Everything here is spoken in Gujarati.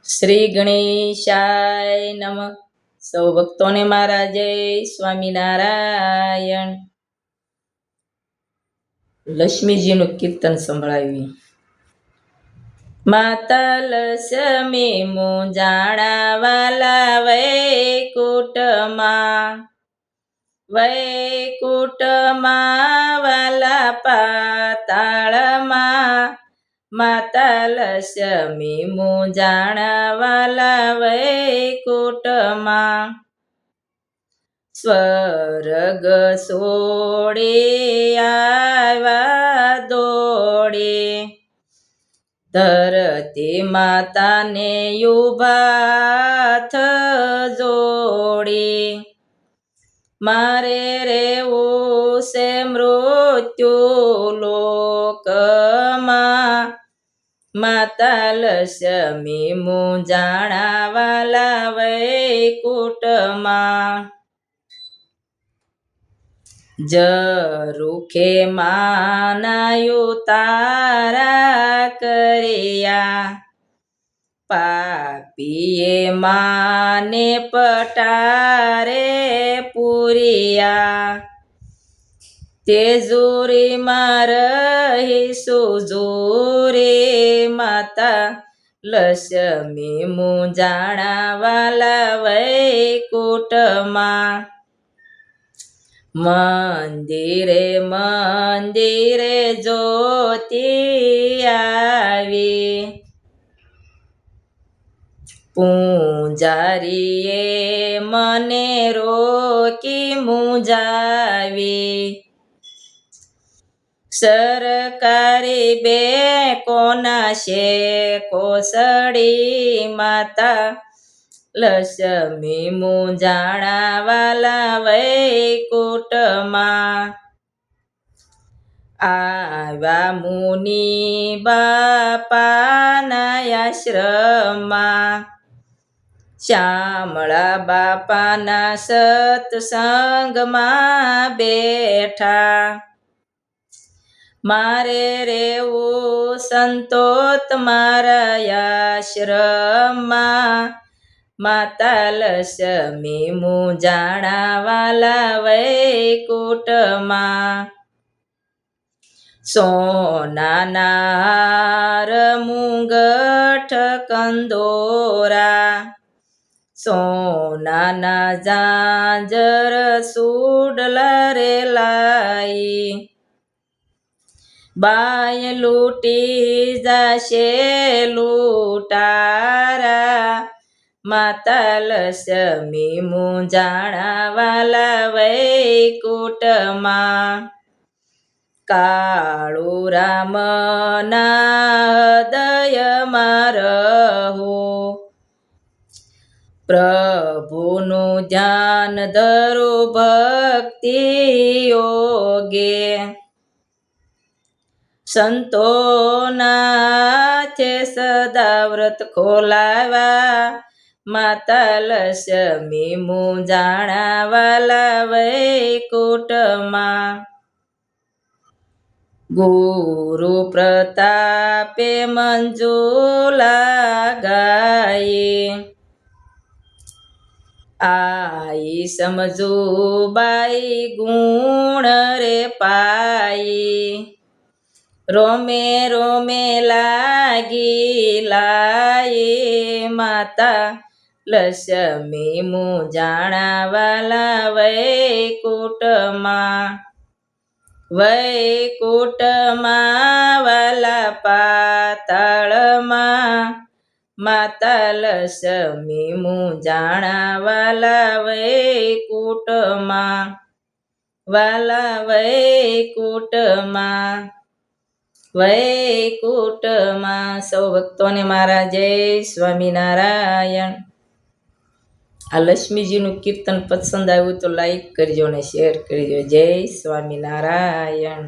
શ્રી ગણેશાય નમઃ. સૌ ભક્તોને મારા જય સ્વામિનારાયણ. લક્ષ્મીજીનું કીર્તન સંભળાવી. માતા લક્ષ્મી મુંજાણા વાલા વૈકુટમાં વાલા પાતાળમાં. માતા લક્ષ્મી મુંજાણા વાલા વૈકુટમાં. સ્વર્ગ છોડે આવ્યા દોડે, ધરતી માતાને યુભાથ જોડે. મારે રેવું છે મૃત્યુ લોકમાં, માતા લક્ષ્મી મુંજાણા વાલા વૈકુટમાં. ઝરૂખે માનાયુ તારા કર્યા, પાપીએ માને પટારે પૂર્યા. તેજુરીમાં રહીશું જોરે, માતા લક્ષ્મી મુંજાણા વાલા વૈકુટમાં. મંદિરે મંદિરે જ્યોતિ આવી, પૂજારીએ મને રોકી મુંજાવી. સરકારી બેંકોના શેકો સડી, માતા લક્ષ્મી મુંજાણા વાલા વૈકુટમાં. આવ્યા મુનિ બાપાના આશ્રમમાં, શામળા બાપાના સત્સંગમાં બેઠા. મારે રેવું સંતોત મારા આશ્રમમાં, માતા લક્ષ્મી મુંજાણા વાલા વૈકુટમાં. સોનાના હાર મુંગઠ કંદોરા, સોનાના ઝાંઝર સુડલા રે લાઈ. બાય લૂટી જાશે લૂટારા, માતા લક્ષ્મી મુંજાણા વાલા વૈકુટમાં. કાળુ રામના હૃદયમાં રહું, પ્રભુનું ધ્યાન ધરું ભક્તિ યોગે. સંતોના છે સદા વ્રત ખોલાવા, માતા લક્ષ્મી મુંજાણા વાલા વૈકુટમાં. ગુરુ પ્રતાપે મંજુલા ગાયે, આઈ સમજુ બાઈ ગુણ રે પાઈ. રોમે રોમે લાગી લાયે, માતા લક્ષ્મી મુંજાણા વાલા વૈકુટમાં. વૈકુટમાં વાલા પાતાળમાં, માતા લક્ષ્મી મુંજાણા વાલા વૈકુટમાં. વાલા વૈકુટમાં, વૈકુટમાં. સૌ ભક્તોને મારા જય સ્વામિનારાયણ. આ લક્ષ્મીજીનું કીર્તન પસંદ આવ્યું તો લાઈક કરજો અને શેર કરજો. જય સ્વામિનારાયણ.